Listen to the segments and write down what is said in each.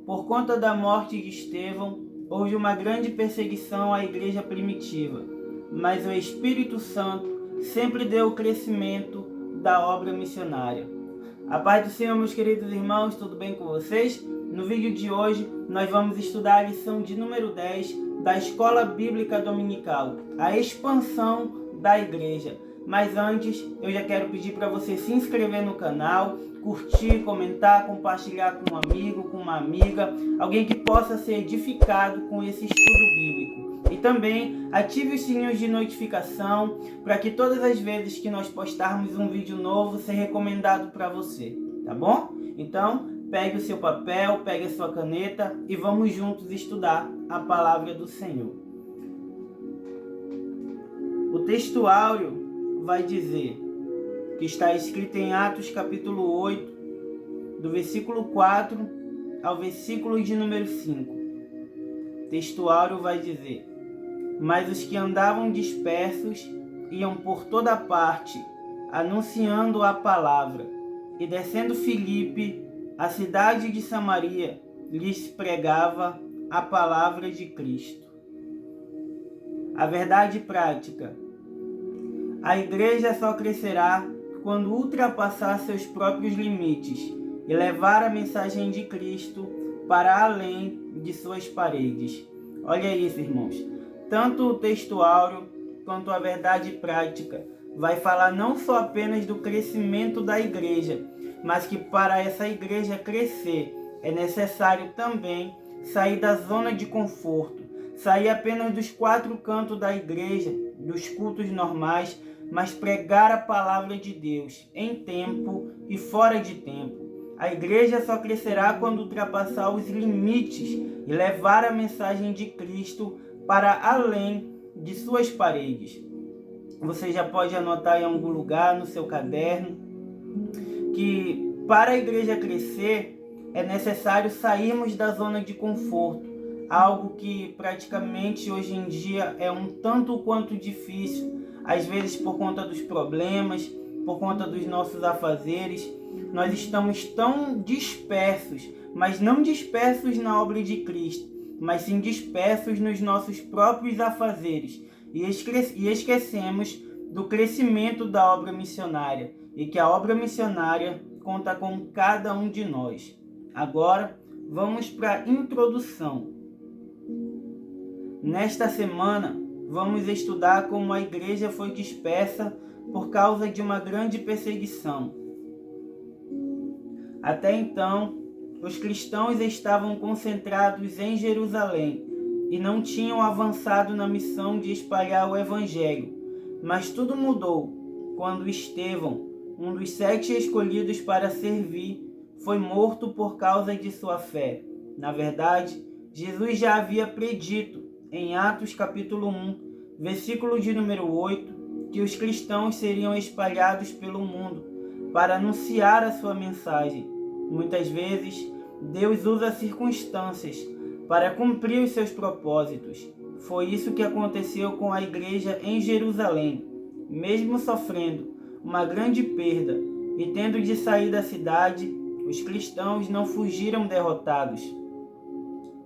por conta da morte de Estevão, houve uma grande perseguição à igreja primitiva, mas o Espírito Santo sempre deu o crescimento da obra missionária. A paz do Senhor, meus queridos irmãos, tudo bem com vocês? No vídeo de hoje, nós vamos estudar a lição de número 10 da Escola Bíblica Dominical, a expansão da igreja. Mas antes, eu já quero pedir para você se inscrever no canal, curtir, comentar, compartilhar com um amigo, com uma amiga, alguém que possa ser edificado com esse estudo bíblico. E também ative os sininhos de notificação para que todas as vezes que nós postarmos um vídeo novo, seja recomendado para você, tá bom? Então, pegue o seu papel, pegue a sua caneta e vamos juntos estudar a palavra do Senhor. O texto áureo vai dizer, que está escrito em Atos capítulo 8, do versículo 4 ao versículo de número 5. O texto áureo vai dizer: mas os que andavam dispersos iam por toda parte, anunciando a palavra, e descendo Filipe, a cidade de Samaria, lhes pregava a palavra de Cristo. A verdade prática: a igreja só crescerá quando ultrapassar seus próprios limites e levar a mensagem de Cristo para além de suas paredes. Olha isso, irmãos. Tanto o texto áureo quanto a verdade prática vai falar não só apenas do crescimento da igreja, mas que para essa igreja crescer é necessário também sair da zona de conforto, sair apenas dos quatro cantos da igreja, dos cultos normais, mas pregar a palavra de Deus em tempo e fora de tempo. A igreja só crescerá quando ultrapassar os limites e levar a mensagem de Cristo para além de suas paredes. Você já pode anotar em algum lugar no seu caderno que para a igreja crescer é necessário sairmos da zona de conforto, algo que praticamente hoje em dia é um tanto quanto difícil, às vezes por conta dos problemas, por conta dos nossos afazeres. Nós estamos tão dispersos, mas não dispersos na obra de Cristo, mas sim dispersos nos nossos próprios afazeres, e esquecemos do crescimento da obra missionária, e que a obra missionária conta com cada um de nós. Agora, vamos para a introdução. Nesta semana, vamos estudar como a igreja foi dispersa por causa de uma grande perseguição. Até então, os cristãos estavam concentrados em Jerusalém e não tinham avançado na missão de espalhar o Evangelho. Mas tudo mudou quando Estevão, um dos 7 escolhidos para servir, foi morto por causa de sua fé. Na verdade, Jesus já havia predito em Atos capítulo 1, versículo de número 8, que os cristãos seriam espalhados pelo mundo para anunciar a sua mensagem. Muitas vezes, Deus usa circunstâncias para cumprir os seus propósitos. Foi isso que aconteceu com a igreja em Jerusalém. Mesmo sofrendo uma grande perda e tendo de sair da cidade, os cristãos não fugiram derrotados.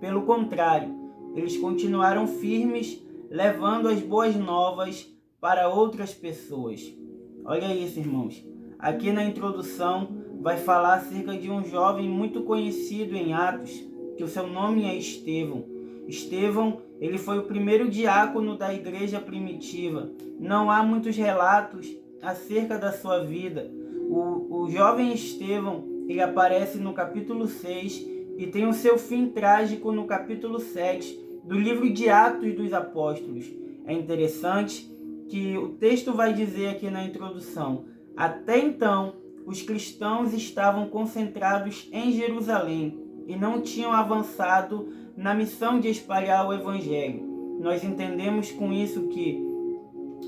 Pelo contrário, eles continuaram firmes, levando as boas novas para outras pessoas. Olha isso, irmãos. Aqui na introdução vai falar acerca de um jovem muito conhecido em Atos, que o seu nome é Estevão. Estevão, ele foi o primeiro diácono da igreja primitiva. Não há muitos relatos acerca da sua vida. O jovem Estevão, ele aparece no capítulo 6 e tem o seu fim trágico no capítulo 7 do livro de Atos dos Apóstolos. É interessante que o texto vai dizer aqui na introdução: até então, os cristãos estavam concentrados em Jerusalém e não tinham avançado na missão de espalhar o Evangelho. Nós entendemos com isso que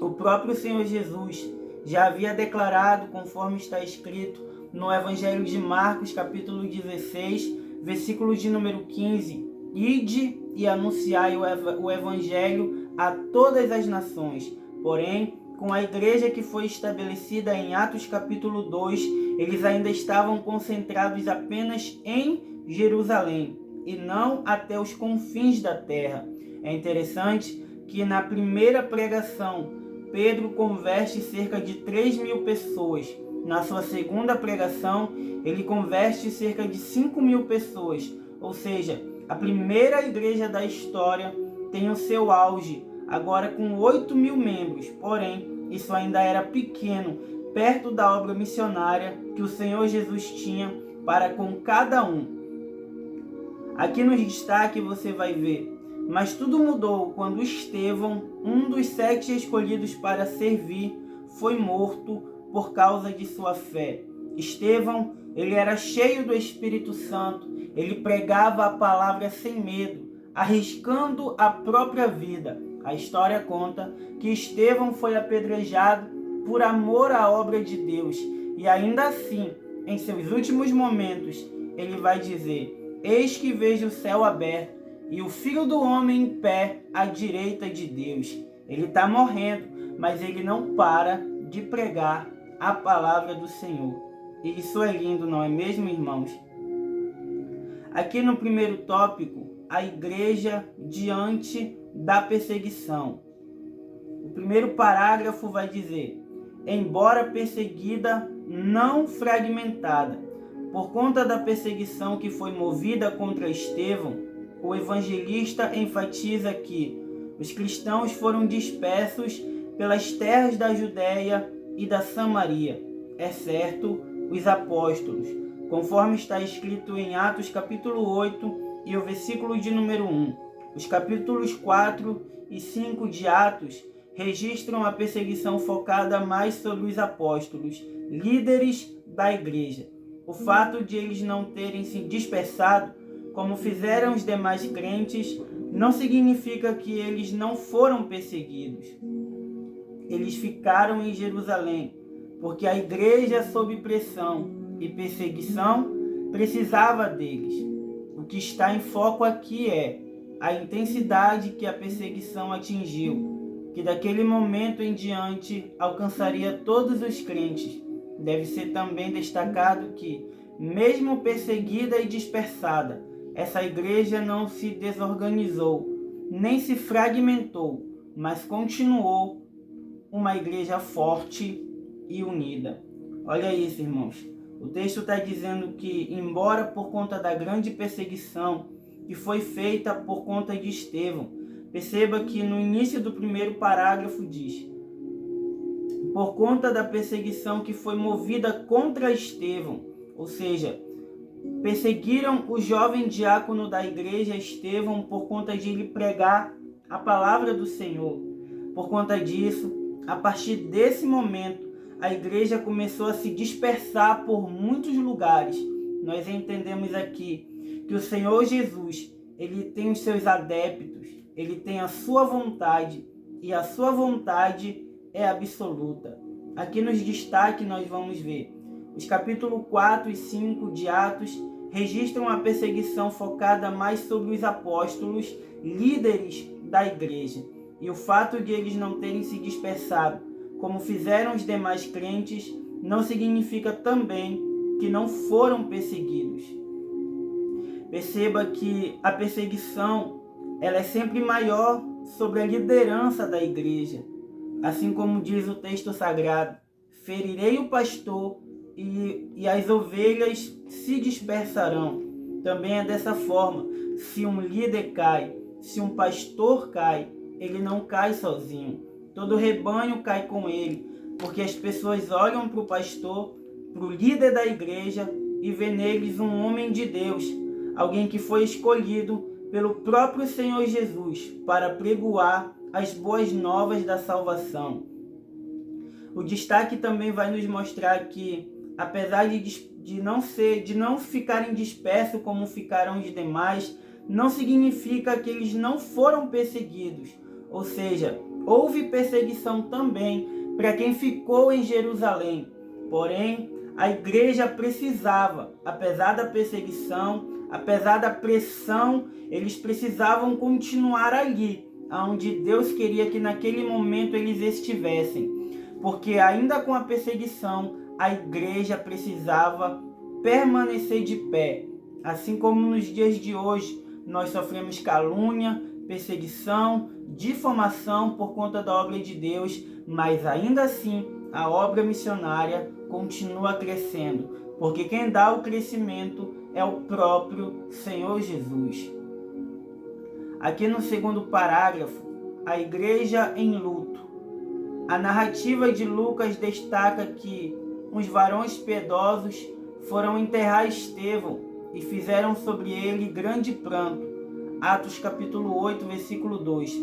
o próprio Senhor Jesus já havia declarado, conforme está escrito no Evangelho de Marcos, capítulo 16, versículo de número 15: ide e anunciai o Evangelho a todas as nações. Porém, com a igreja que foi estabelecida em Atos capítulo 2, eles ainda estavam concentrados apenas em Jerusalém. e não até os confins da terra. É interessante que na primeira pregação, Pedro converte cerca de 3.000 pessoas. Na sua segunda pregação, ele converte cerca de 5.000 pessoas. Ou seja, a primeira igreja da história tem o seu auge, agora com 8.000 membros. Porém, isso ainda era pequeno, perto da obra missionária que o Senhor Jesus tinha para com cada um. Aqui no destaque você vai ver: mas tudo mudou quando Estevão, um dos 7 escolhidos para servir, foi morto por causa de sua fé. Estevão, ele era cheio do Espírito Santo, ele pregava a palavra sem medo, arriscando a própria vida. A história conta que Estevão foi apedrejado por amor à obra de Deus, e ainda assim, em seus últimos momentos, ele vai dizer: eis que vejo o céu aberto e o Filho do Homem em pé à direita de Deus. Ele está morrendo, mas ele não para de pregar a palavra do Senhor. E isso é lindo, não é mesmo, irmãos? Aqui no primeiro tópico, a igreja diante da perseguição. O primeiro parágrafo vai dizer: embora perseguida, não fragmentada. Por conta da perseguição que foi movida contra Estevão, o evangelista enfatiza que os cristãos foram dispersos pelas terras da Judéia e da Samaria, exceto os apóstolos, conforme está escrito em Atos capítulo 8 e o versículo de número 1. Os capítulos 4 e 5 de Atos registram a perseguição focada mais sobre os apóstolos, líderes da igreja. O fato de eles não terem se dispersado, como fizeram os demais crentes, não significa que eles não foram perseguidos. Eles ficaram em Jerusalém, porque a igreja sob pressão e perseguição precisava deles. O que está em foco aqui é a intensidade que a perseguição atingiu, que daquele momento em diante alcançaria todos os crentes. Deve ser também destacado que, mesmo perseguida e dispersada, essa igreja não se desorganizou, nem se fragmentou, mas continuou uma igreja forte e unida. Olha isso, irmãos. O texto está dizendo que, embora por conta da grande perseguição que foi feita por conta de Estevão, perceba que no início do primeiro parágrafo diz: por conta da perseguição que foi movida contra Estevão, ou seja, perseguiram o jovem diácono da igreja Estevão por conta de ele pregar a palavra do Senhor. Por conta disso, a partir desse momento, a igreja começou a se dispersar por muitos lugares. Nós entendemos aqui que o Senhor Jesus, ele tem os seus adeptos, ele tem a sua vontade, e a sua vontade é absoluta. Aqui nos destaques nós vamos ver: os capítulos 4 e 5 de Atos registram a perseguição focada mais sobre os apóstolos, líderes da igreja. E o fato de eles não terem se dispersado, como fizeram os demais crentes, não significa também que não foram perseguidos. Perceba que a perseguição ela é sempre maior sobre a liderança da igreja. Assim como diz o texto sagrado: ferirei o pastor e as ovelhas se dispersarão. Também é dessa forma. Se um líder cai, se um pastor cai, ele não cai sozinho. Todo rebanho cai com ele, porque as pessoas olham para o pastor, para o líder da igreja, e vê neles um homem de Deus, alguém que foi escolhido pelo próprio Senhor Jesus para pregoar as boas novas da salvação. O destaque também vai nos mostrar que, apesar de não ficarem dispersos como ficaram os demais, não significa que eles não foram perseguidos. Ou seja, houve perseguição também para quem ficou em Jerusalém. Porém, a igreja precisava, apesar da perseguição, apesar da pressão, eles precisavam continuar ali, onde Deus queria que naquele momento eles estivessem. Porque ainda com a perseguição, a igreja precisava permanecer de pé. assim como nos dias de hoje nós sofremos calúnia, perseguição, difamação por conta da obra de Deus, mas ainda assim a obra missionária continua crescendo, porque quem dá o crescimento é o próprio Senhor Jesus. Aqui no segundo parágrafo, a igreja em luto. A narrativa de Lucas destaca que uns varões piedosos foram enterrar Estevão e fizeram sobre ele grande pranto. Atos capítulo 8, versículo 2.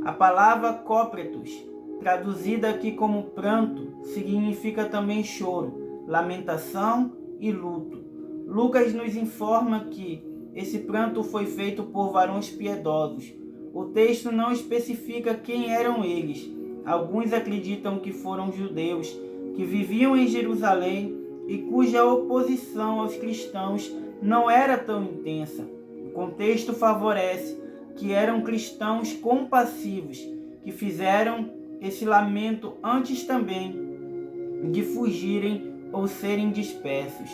A palavra cópretos, traduzida aqui como pranto, significa também choro, lamentação e luto. Lucas nos informa que esse pranto foi feito por varões piedosos. O texto não especifica quem eram eles. Alguns acreditam que foram judeus que viviam em Jerusalém e cuja oposição aos cristãos não era tão intensa. O contexto favorece que eram cristãos compassivos que fizeram esse lamento antes também de fugirem ou serem dispersos.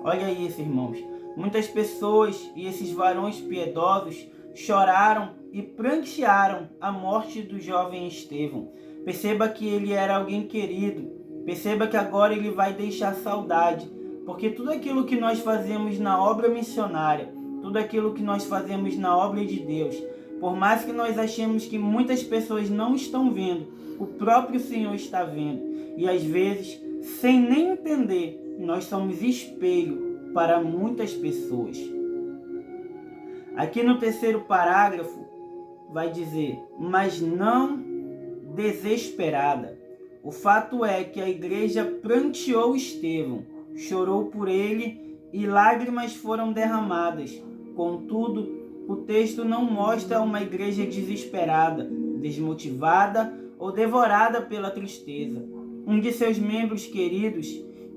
Olha isso, irmãos. Muitas pessoas e esses varões piedosos choraram e prantearam a morte do jovem Estevão. Perceba que ele era alguém querido. Perceba que agora ele vai deixar saudade, porque tudo aquilo que nós fazemos na obra missionária, tudo aquilo que nós fazemos na obra de Deus, por mais que nós achemos que muitas pessoas não estão vendo, o próprio Senhor está vendo. E às vezes, sem nem entender, nós somos espelho para muitas pessoas. Aqui no terceiro parágrafo vai dizer, mas não desesperada. O fato é que a igreja pranteou Estevão, chorou por ele e lágrimas foram derramadas. Contudo, o texto não mostra uma igreja desesperada, desmotivada ou devorada pela tristeza. Um de seus membros queridos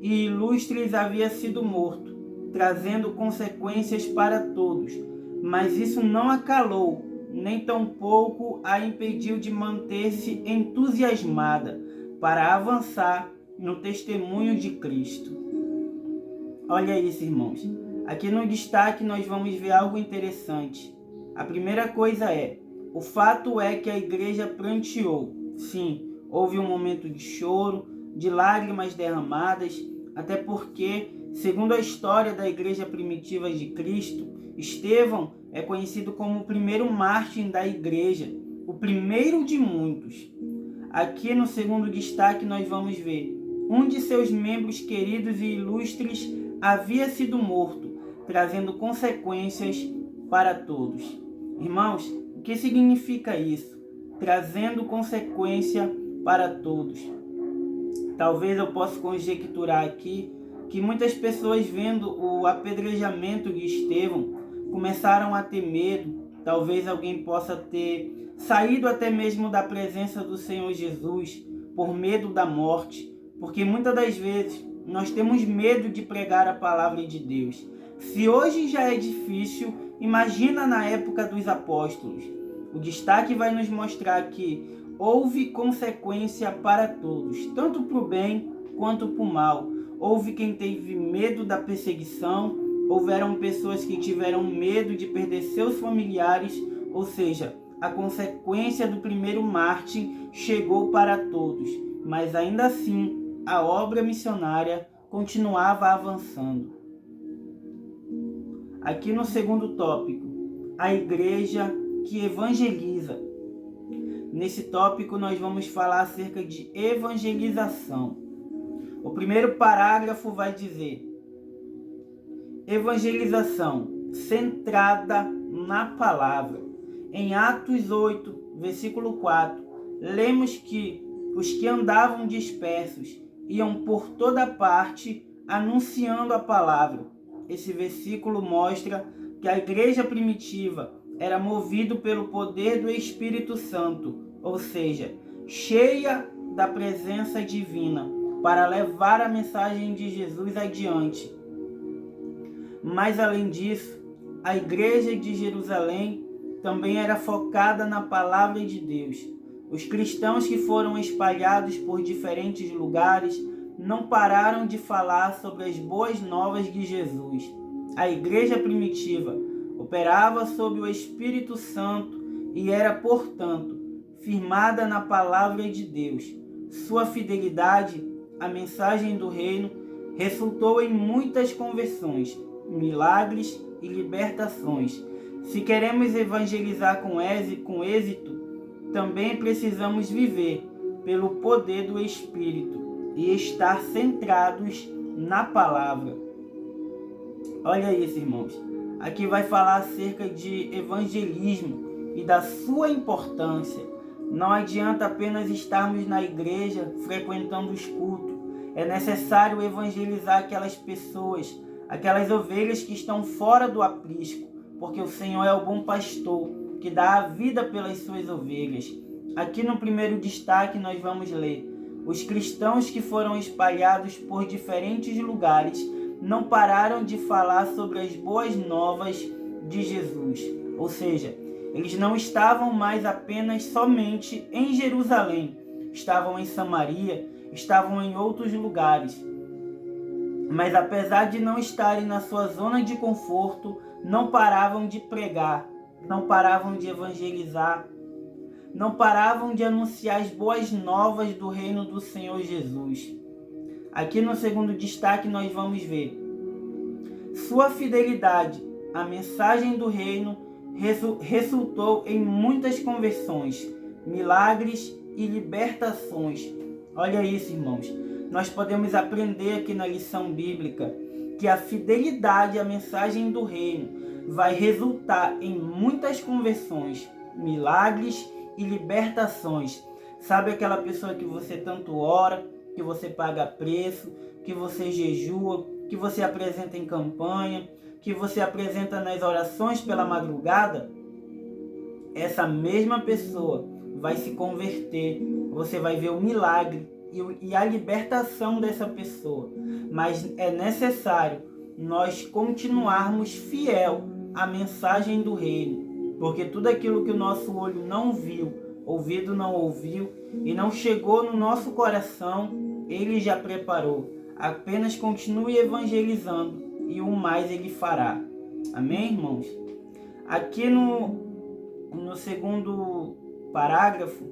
e ilustres havia sido morto, trazendo consequências para todos. Mas isso não a calou, nem tampouco a impediu de manter-se entusiasmada para avançar no testemunho de Cristo. Olha isso, irmãos. Aqui no destaque nós vamos ver algo interessante. A primeira coisa o fato é que a igreja pranteou. Sim, houve um momento de choro, de lágrimas derramadas, até porque, segundo a história da igreja primitiva de Cristo, Estevão é conhecido como o primeiro mártir da igreja, o primeiro de muitos. Aqui no segundo destaque nós vamos ver, um de seus membros queridos e ilustres havia sido morto, trazendo consequências para todos. Irmãos, o que significa isso? Trazendo consequência para todos. Talvez eu possa conjecturar aqui que muitas pessoas, vendo o apedrejamento de Estevão, começaram a ter medo. Talvez alguém possa ter saído até mesmo da presença do Senhor Jesus por medo da morte, porque muitas das vezes nós temos medo de pregar a palavra de Deus. Se hoje já é difícil, imagina na época dos apóstolos. O destaque vai nos mostrar que houve consequência para todos, tanto para o bem quanto para o mal. Houve quem teve medo da perseguição, houveram pessoas que tiveram medo de perder seus familiares, ou seja, a consequência do primeiro mártir chegou para todos, mas ainda assim a obra missionária continuava avançando. Aqui no segundo tópico, a igreja que evangeliza. Nesse tópico nós vamos falar acerca de evangelização. O primeiro parágrafo vai dizer: evangelização centrada na palavra. Em Atos 8, versículo 4, lemos que os que andavam dispersos iam por toda parte anunciando a palavra. Esse versículo mostra que a igreja primitiva era movida pelo poder do Espírito Santo, ou seja, cheia da presença divina, para levar a mensagem de Jesus adiante. Mas além disso, a igreja de Jerusalém também era focada na palavra de Deus. Os cristãos que foram espalhados por diferentes lugares não pararam de falar sobre as boas novas de Jesus. A igreja primitiva operava sob o Espírito Santo e era, portanto, firmada na palavra de Deus. Sua fidelidade à mensagem do reino resultou em muitas conversões, milagres e libertações. Se queremos evangelizar com êxito, também precisamos viver pelo poder do Espírito e estar centrados na palavra. Olha isso, irmãos. Aqui vai falar acerca de evangelismo e da sua importância. Não adianta apenas estarmos na igreja, frequentando os cultos. É necessário evangelizar aquelas pessoas, aquelas ovelhas que estão fora do aprisco, porque o Senhor é o bom pastor, que dá a vida pelas suas ovelhas. Aqui no primeiro destaque nós vamos ler: os cristãos que foram espalhados por diferentes lugares não pararam de falar sobre as boas novas de Jesus. Ou seja, eles não estavam mais apenas somente em Jerusalém, estavam em Samaria, estavam em outros lugares. Mas apesar de não estarem na sua zona de conforto, não paravam de pregar, não paravam de evangelizar, não paravam de anunciar as boas novas do reino do Senhor Jesus. Aqui no segundo destaque nós vamos ver: sua fidelidade à mensagem do reino resultou em muitas conversões, milagres e libertações. Olha isso, irmãos. Nós podemos aprender aqui na lição bíblica que a fidelidade à mensagem do reino vai resultar em muitas conversões, milagres e libertações. Sabe aquela pessoa que você tanto ora, que você paga preço, que você jejua, que você apresenta em campanha, que você apresenta nas orações pela madrugada? Essa mesma pessoa vai se converter, você vai ver o milagre e a libertação dessa pessoa. Mas é necessário nós continuarmos fiel à mensagem do reino, porque tudo aquilo que o nosso olho não viu, ouvido não ouviu e não chegou no nosso coração, Ele já preparou. Apenas continue evangelizando e o mais Ele fará. Amém, irmãos? Aqui no segundo parágrafo,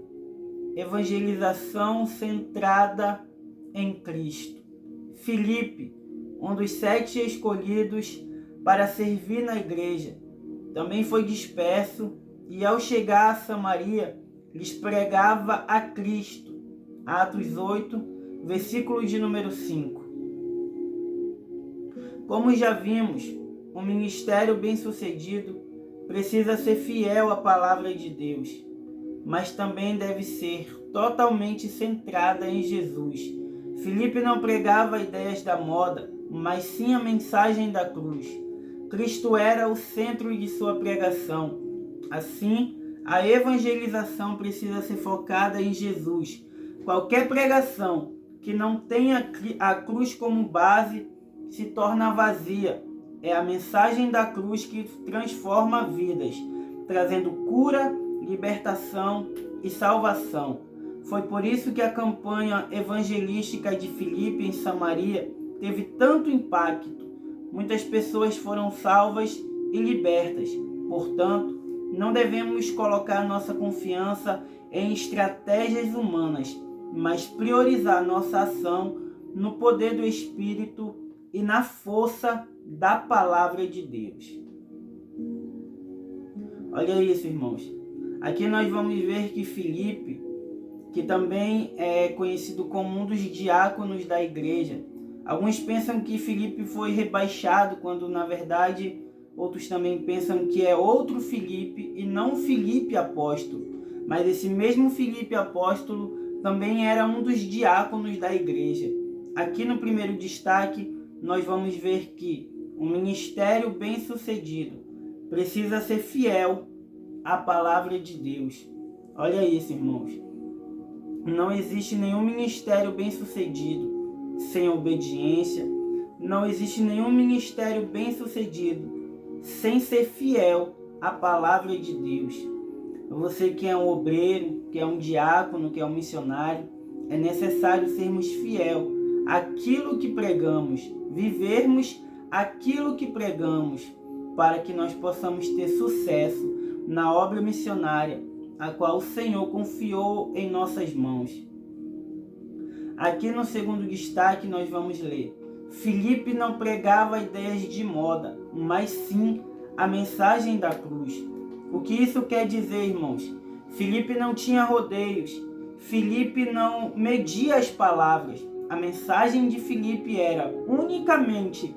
evangelização centrada em Cristo. Filipe, um dos 7 escolhidos para servir na igreja, também foi disperso e ao chegar a Samaria, lhes pregava a Cristo. Atos 8, versículo de número 5. Como já vimos, um ministério bem-sucedido precisa ser fiel à palavra de Deus, mas também deve ser totalmente centrada em Jesus. Filipe não pregava ideias da moda, mas sim a mensagem da cruz. Cristo era o centro de sua pregação. Assim, a evangelização precisa ser focada em Jesus. Qualquer pregação que não tenha a cruz como base se torna vazia. É a mensagem da cruz que transforma vidas, trazendo cura, libertação e salvação. Foi por isso que a campanha evangelística de Filipe em Samaria teve tanto impacto. Muitas pessoas foram salvas e libertas. Portanto, não devemos colocar nossa confiança em estratégias humanas, mas priorizar nossa ação no poder do Espírito e na força da palavra de Deus. Olha isso, irmãos. Aqui nós vamos ver que Filipe, que também é conhecido como um dos diáconos da igreja, alguns pensam que Filipe foi rebaixado, quando na verdade outros também pensam que é outro Filipe e não Filipe apóstolo. Mas esse mesmo Filipe apóstolo também era um dos diáconos da igreja. Aqui no primeiro destaque nós vamos ver que um ministério bem-sucedido precisa ser fiel à palavra de Deus. Olha isso, irmãos. Não existe nenhum ministério bem-sucedido sem obediência. Não existe nenhum ministério bem-sucedido sem ser fiel à palavra de Deus. Você que é um obreiro, que é um diácono, que é um missionário, é necessário sermos fiel àquilo que pregamos, vivermos aquilo que pregamos, para que nós possamos ter sucesso na obra missionária, a qual o Senhor confiou em nossas mãos. Aqui no segundo destaque nós vamos ler: Filipe não pregava ideias de moda, mas sim a mensagem da cruz. O que isso quer dizer, irmãos? Filipe não tinha rodeios, Filipe não media as palavras. A mensagem de Filipe era unicamente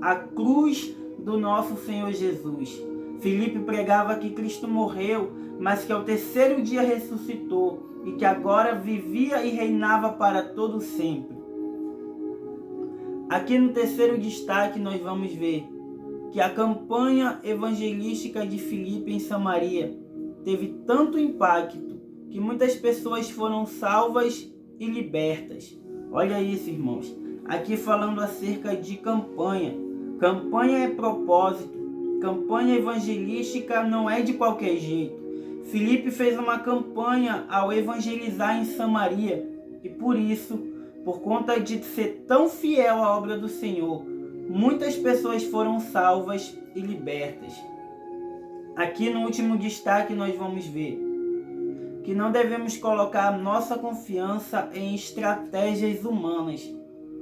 a cruz do nosso Senhor Jesus. Filipe pregava que Cristo morreu, mas que ao terceiro dia ressuscitou e que agora vivia e reinava para todo sempre. Aqui no terceiro destaque nós vamos ver que a campanha evangelística de Filipe em Samaria teve tanto impacto que muitas pessoas foram salvas e libertas. Olha isso, irmãos. Aqui falando acerca de campanha. Campanha é propósito. Campanha evangelística não é de qualquer jeito. Filipe fez uma campanha ao evangelizar em Samaria e por isso, por conta de ser tão fiel à obra do Senhor, muitas pessoas foram salvas e libertas. Aqui no último destaque nós vamos ver que não devemos colocar nossa confiança em estratégias humanas.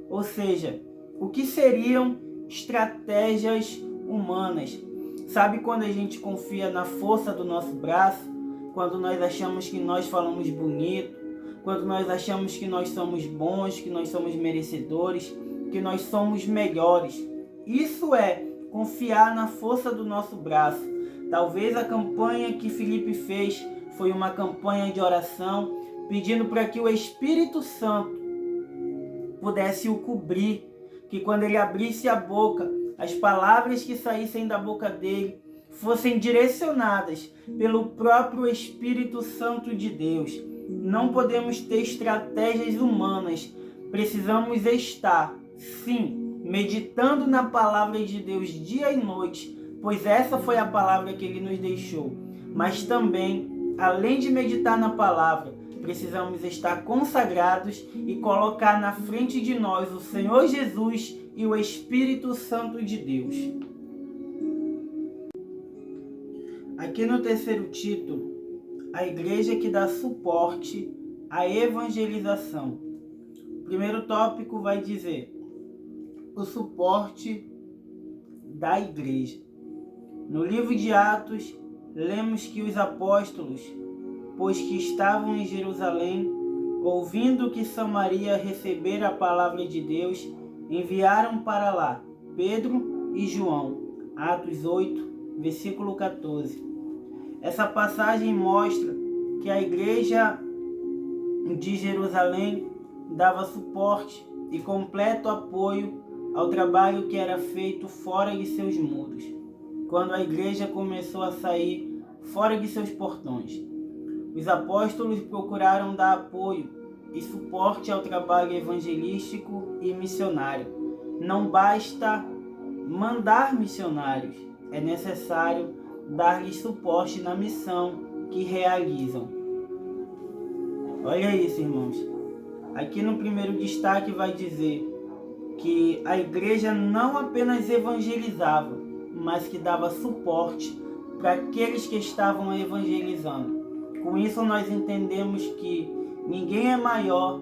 Ou seja, o que seriam estratégias humanas? Sabe quando a gente confia na força do nosso braço? Quando nós achamos que nós falamos bonito? Quando nós achamos que nós somos bons, que nós somos merecedores, que nós somos melhores? Isso é confiar na força do nosso braço. Talvez a campanha que Filipe fez foi uma campanha de oração, pedindo para que o Espírito Santo pudesse o cobrir, que quando ele abrisse a boca, as palavras que saíssem da boca dele fossem direcionadas pelo próprio Espírito Santo de Deus. Não podemos ter estratégias humanas, precisamos estar, sim, meditando na palavra de Deus dia e noite, pois essa foi a palavra que ele nos deixou. Mas também, além de meditar na palavra, precisamos estar consagrados e colocar na frente de nós o Senhor Jesus e o Espírito Santo de Deus. Aqui no terceiro título, a igreja que dá suporte à evangelização. O primeiro tópico vai dizer o suporte da igreja. No livro de Atos, lemos que os apóstolos, pois que estavam em Jerusalém, ouvindo que Samaria recebera a palavra de Deus, enviaram para lá Pedro e João. Atos 8, versículo 14. Essa passagem mostra que a igreja de Jerusalém dava suporte e completo apoio ao trabalho que era feito fora de seus muros, quando a igreja começou a sair fora de seus portões. Os apóstolos procuraram dar apoio e suporte ao trabalho evangelístico e missionário. Não basta mandar missionários, é necessário dar-lhes suporte na missão que realizam. Olha isso, irmãos. Aqui no primeiro destaque vai dizer que a igreja não apenas evangelizava, mas que dava suporte para aqueles que estavam evangelizando. Com isso nós entendemos que ninguém é maior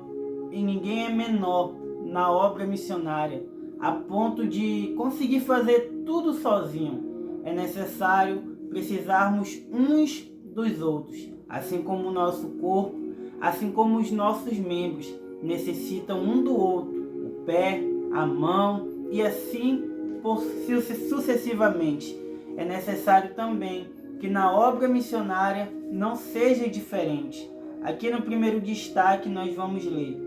e ninguém é menor na obra missionária, a ponto de conseguir fazer tudo sozinho. É necessário precisarmos uns dos outros, assim como o nosso corpo, assim como os nossos membros necessitam um do outro, o pé, a mão e assim sucessivamente. É necessário também que na obra missionária não seja diferente. Aqui no primeiro destaque nós vamos ler: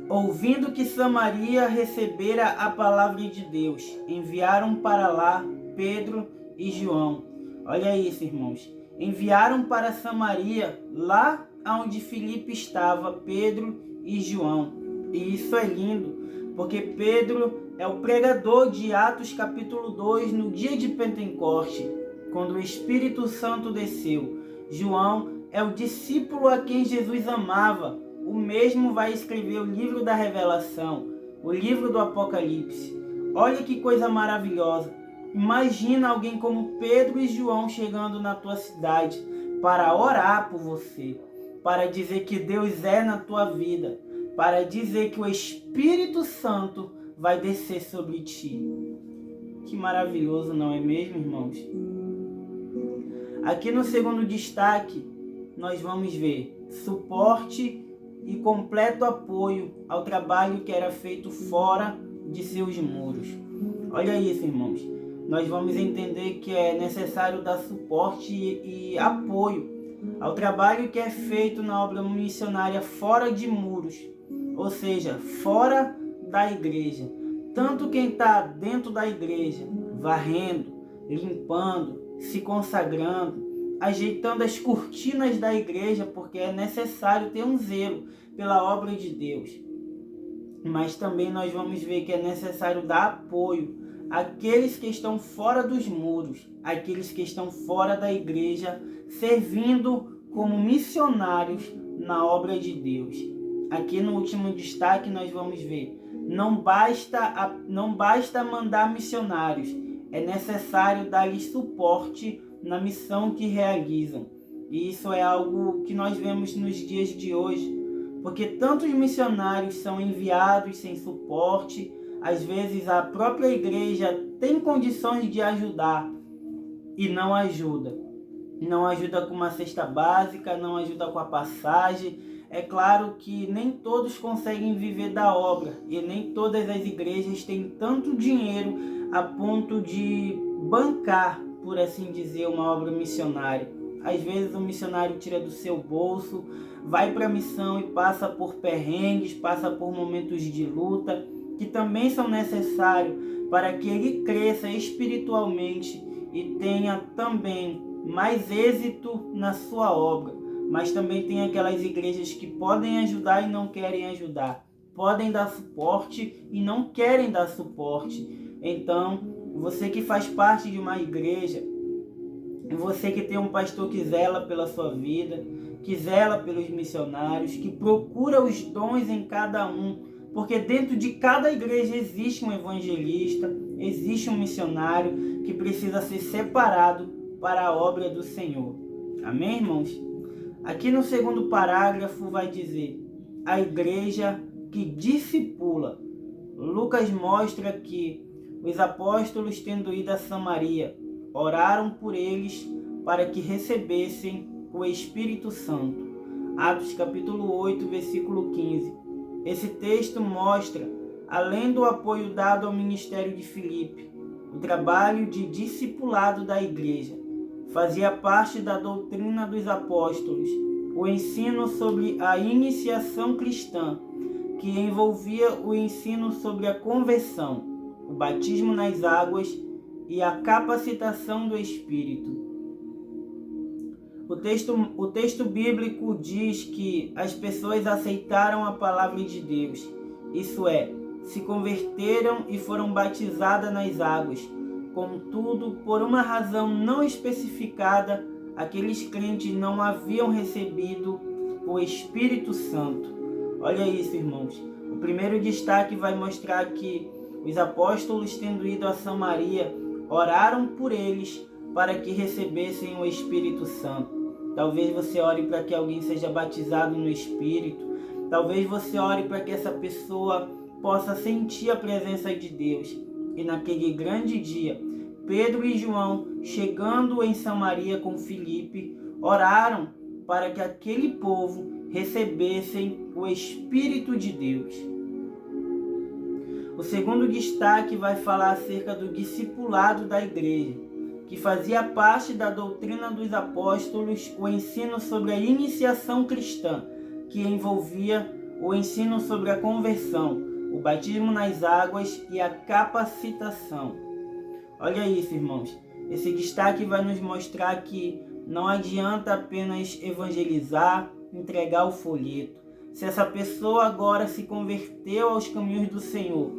ouvindo que Samaria recebera a palavra de Deus, enviaram para lá Pedro e João. Olha isso, irmãos. Enviaram para Samaria, lá onde Filipe estava, Pedro e João. E isso é lindo, porque Pedro é o pregador de Atos capítulo 2, no dia de Pentecoste, quando o Espírito Santo desceu. João é o discípulo a quem Jesus amava. O mesmo vai escrever o livro da Revelação, o livro do Apocalipse. Olha que coisa maravilhosa. Imagina alguém como Pedro e João chegando na tua cidade para orar por você, para dizer que Deus é na tua vida, para dizer que o Espírito Santo vai descer sobre ti. Que maravilhoso, não é mesmo, irmãos? Aqui no segundo destaque, nós vamos ver suporte e completo apoio ao trabalho que era feito fora de seus muros. Olha isso, irmãos. Nós vamos entender que é necessário dar suporte e apoio ao trabalho que é feito na obra missionária fora de muros, ou seja, fora da igreja. Tanto quem está dentro da igreja, varrendo, limpando, se consagrando, ajeitando as cortinas da igreja, porque é necessário ter um zelo pela obra de Deus. Mas também nós vamos ver que é necessário dar apoio àqueles que estão fora dos muros, àqueles que estão fora da igreja, servindo como missionários na obra de Deus. Aqui no último destaque nós vamos ver, não basta mandar missionários, é necessário dar-lhes suporte na missão que realizam. E isso é algo que nós vemos nos dias de hoje, porque tantos missionários são enviados sem suporte. Às vezes a própria igreja tem condições de ajudar e não ajuda. Não ajuda com uma cesta básica, não ajuda com a passagem. É claro que nem todos conseguem viver da obra e nem todas as igrejas têm tanto dinheiro a ponto de bancar, por assim dizer, uma obra missionária. Às vezes o missionário tira do seu bolso, vai para a missão e passa por perrengues, passa por momentos de luta, que também são necessários para que ele cresça espiritualmente e tenha também mais êxito na sua obra. Mas também tem aquelas igrejas que podem ajudar e não querem ajudar, podem dar suporte e não querem dar suporte. Então, você que faz parte de uma igreja, você que tem um pastor que zela pela sua vida, que zela pelos missionários, que procura os dons em cada um, porque dentro de cada igreja existe um evangelista, existe um missionário que precisa ser separado para a obra do Senhor. Amém, irmãos? Aqui no segundo parágrafo vai dizer, a igreja que discipula. Lucas mostra que os apóstolos, tendo ido a Samaria, oraram por eles para que recebessem o Espírito Santo. Atos capítulo 8, versículo 15. Esse texto mostra, além do apoio dado ao ministério de Filipe, o trabalho de discipulado da igreja. Fazia parte da doutrina dos apóstolos, o ensino sobre a iniciação cristã, que envolvia o ensino sobre a conversão, o batismo nas águas e a capacitação do Espírito. O texto bíblico diz que as pessoas aceitaram a palavra de Deus, isso é, se converteram e foram batizadas nas águas. Contudo, por uma razão não especificada, aqueles crentes não haviam recebido o Espírito Santo. Olha isso, irmãos. O primeiro destaque vai mostrar que os apóstolos, tendo ido a Samaria, oraram por eles para que recebessem o Espírito Santo. Talvez você ore para que alguém seja batizado no Espírito. Talvez você ore para que essa pessoa possa sentir a presença de Deus. E naquele grande dia, Pedro e João, chegando em Samaria com Filipe, oraram para que aquele povo recebessem o Espírito de Deus. O segundo destaque vai falar acerca do discipulado da igreja, que fazia parte da doutrina dos apóstolos o ensino sobre a iniciação cristã, que envolvia o ensino sobre a conversão, o batismo nas águas e a capacitação. Olha isso, irmãos. Esse destaque vai nos mostrar que não adianta apenas evangelizar, entregar o folheto. Se essa pessoa agora se converteu aos caminhos do Senhor,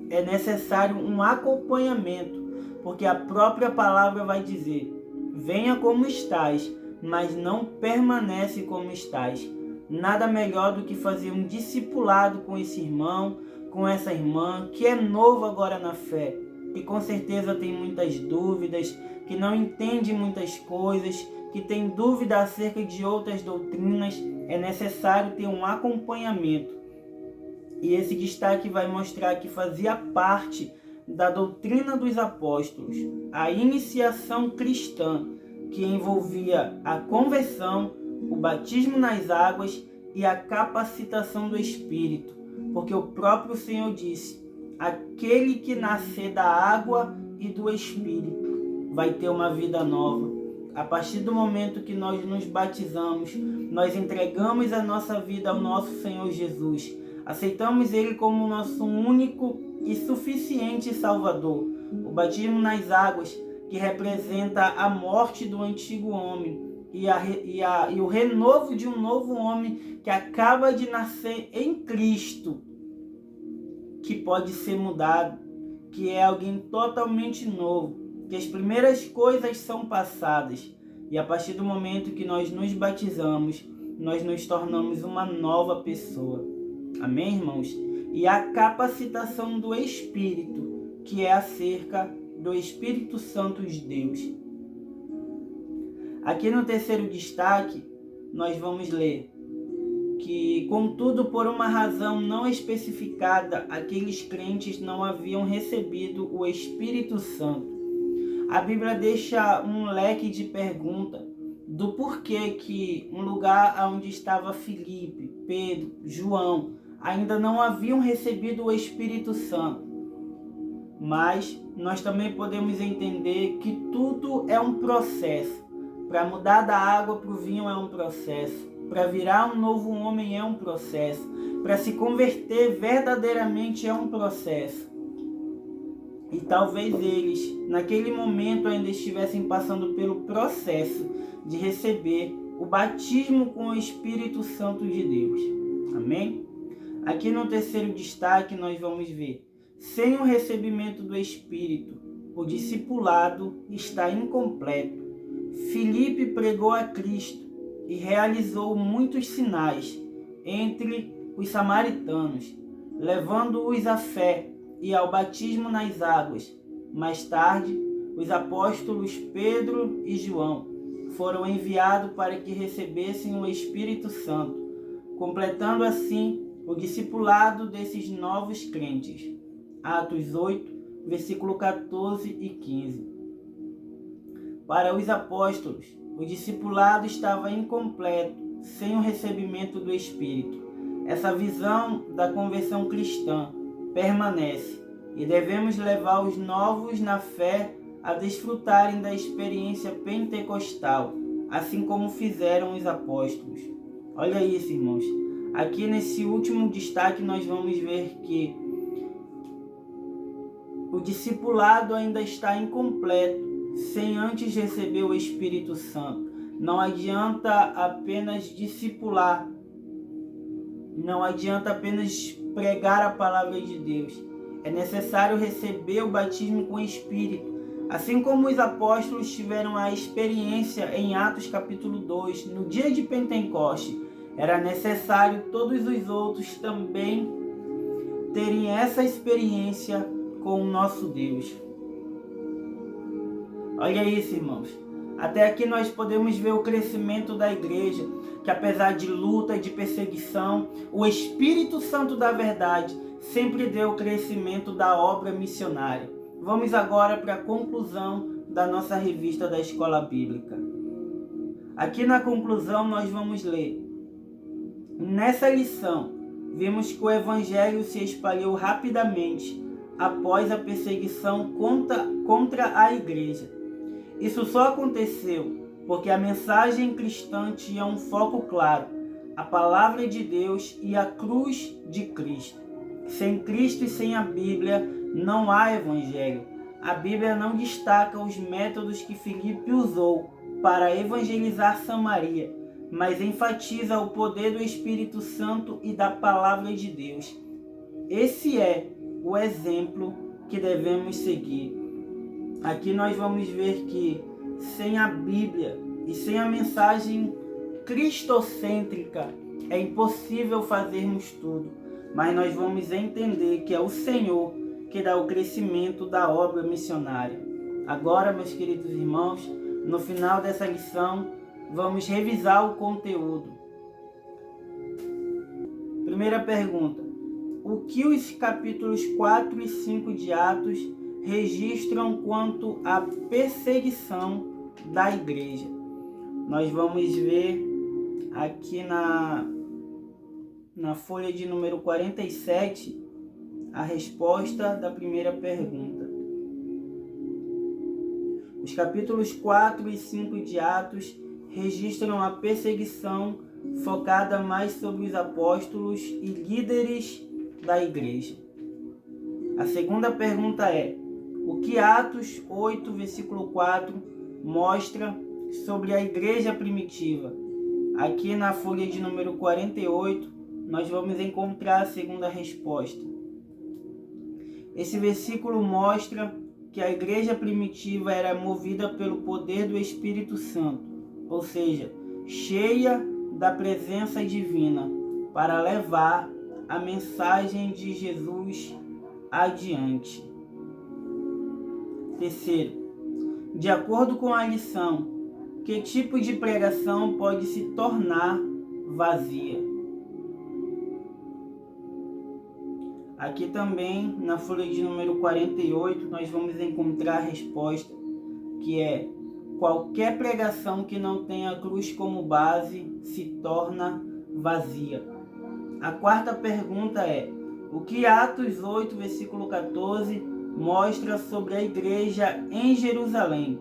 é necessário um acompanhamento, porque a própria palavra vai dizer, venha como estás, mas não permanece como estás. Nada melhor do que fazer um discipulado com esse irmão, com essa irmã que é novo agora na fé, que com certeza tem muitas dúvidas, que não entende muitas coisas, que tem dúvida acerca de outras doutrinas. É necessário ter um acompanhamento. E esse destaque vai mostrar que fazia parte da doutrina dos apóstolos, a iniciação cristã, que envolvia a conversão, o batismo nas águas e a capacitação do Espírito. Porque o próprio Senhor disse: aquele que nascer da água e do Espírito vai ter uma vida nova. A partir do momento que nós nos batizamos, nós entregamos a nossa vida ao nosso Senhor Jesus. Aceitamos Ele como nosso único e suficiente Salvador. O batismo nas águas, que representa a morte do antigo homem e o renovo de um novo homem que acaba de nascer em Cristo, que pode ser mudado, que é alguém totalmente novo, que as primeiras coisas são passadas, e a partir do momento que nós nos batizamos, nós nos tornamos uma nova pessoa. Amém, irmãos? E a capacitação do Espírito, que é acerca do Espírito Santo de Deus. Aqui no terceiro destaque, nós vamos ler que, contudo, por uma razão não especificada, aqueles crentes não haviam recebido o Espírito Santo. A Bíblia deixa um leque de pergunta do porquê que um lugar onde estava Filipe, Pedro, João, ainda não haviam recebido o Espírito Santo. Mas nós também podemos entender que tudo é um processo. Para mudar da água para o vinho é um processo. Para virar um novo homem é um processo. Para se converter verdadeiramente é um processo. E talvez eles, naquele momento, ainda estivessem passando pelo processo de receber o batismo com o Espírito Santo de Deus. Amém? Aqui no terceiro destaque nós vamos ver: sem o recebimento do Espírito, o discipulado está incompleto. Filipe pregou a Cristo e realizou muitos sinais entre os samaritanos, levando-os à fé e ao batismo nas águas. Mais tarde, os apóstolos Pedro e João foram enviados para que recebessem o Espírito Santo, completando assim o discipulado desses novos crentes. Atos 8, versículo 14 e 15. Para os apóstolos, o discipulado estava incompleto, sem o recebimento do Espírito. Essa visão da conversão cristã permanece e devemos levar os novos na fé a desfrutarem da experiência pentecostal, assim como fizeram os apóstolos. Olha isso, irmãos. Aqui nesse último destaque nós vamos ver que o discipulado ainda está incompleto, sem antes receber o Espírito Santo. Não adianta apenas discipular, não adianta apenas pregar a palavra de Deus. É necessário receber o batismo com o Espírito. Assim como os apóstolos tiveram a experiência em Atos capítulo 2, no dia de Pentecoste, era necessário todos os outros também terem essa experiência com o nosso Deus. Olha isso, irmãos. Até aqui nós podemos ver o crescimento da igreja, que apesar de luta e de perseguição, o Espírito Santo da verdade sempre deu o crescimento da obra missionária. Vamos agora para a conclusão da nossa revista da Escola Bíblica. Aqui na conclusão nós vamos ler: nessa lição, vimos que o Evangelho se espalhou rapidamente após a perseguição contra a igreja. Isso só aconteceu porque a mensagem cristã tinha um foco claro: a palavra de Deus e a cruz de Cristo. Sem Cristo e sem a Bíblia não há Evangelho. A Bíblia não destaca os métodos que Filipe usou para evangelizar Samaria, mas enfatiza o poder do Espírito Santo e da palavra de Deus. Esse é o exemplo que devemos seguir. Aqui nós vamos ver que sem a Bíblia e sem a mensagem cristocêntrica é impossível fazermos tudo. mas nós vamos entender que é o Senhor que dá o crescimento da obra missionária. Agora, meus queridos irmãos, no final dessa lição, vamos revisar o conteúdo. Primeira pergunta: o que os capítulos 4 e 5 de Atos registram quanto à perseguição da igreja? Nós vamos ver aqui na folha de número 47 a resposta da primeira pergunta. Os capítulos 4 e 5 de Atos registram a perseguição focada mais sobre os apóstolos e líderes da igreja. A segunda pergunta é: o que Atos 8, versículo 4 mostra sobre a igreja primitiva? Aqui na folha de número 48, nós vamos encontrar a segunda resposta. Esse versículo mostra que a igreja primitiva era movida pelo poder do Espírito Santo, ou seja, cheia da presença divina, para levar a mensagem de Jesus adiante. Terceiro, de acordo com a lição, que tipo de pregação pode se tornar vazia? Aqui também, na folha de número 48, nós vamos encontrar a resposta, que é: qualquer pregação que não tenha a cruz como base se torna vazia. A quarta pergunta é: o que Atos 8, versículo 14, mostra sobre a igreja em Jerusalém?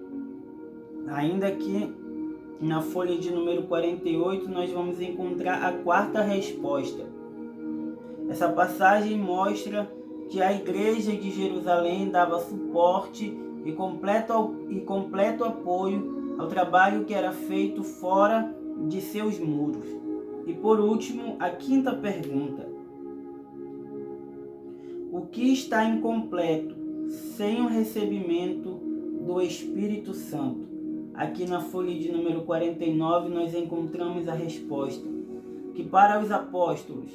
Ainda aqui, na folha de número 48, nós vamos encontrar a quarta resposta. Essa passagem mostra que a igreja de Jerusalém dava suporte e completo apoio ao trabalho que era feito fora de seus muros. E por último, a quinta pergunta: o que está incompleto sem o recebimento do Espírito Santo? Aqui na folha de número 49 nós encontramos a resposta, que para os apóstolos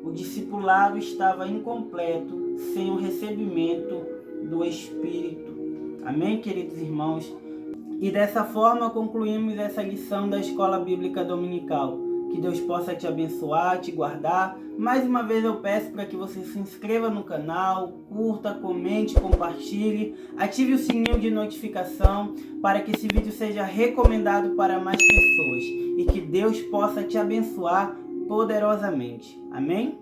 o discipulado estava incompleto sem o recebimento do Espírito. Amém, queridos irmãos? E dessa forma concluímos essa lição da Escola Bíblica Dominical. Que Deus possa te abençoar, te guardar. Mais uma vez eu peço para que você se inscreva no canal, curta, comente, compartilhe, ative o sininho de notificação para que esse vídeo seja recomendado para mais pessoas e que Deus possa te abençoar poderosamente. Amém?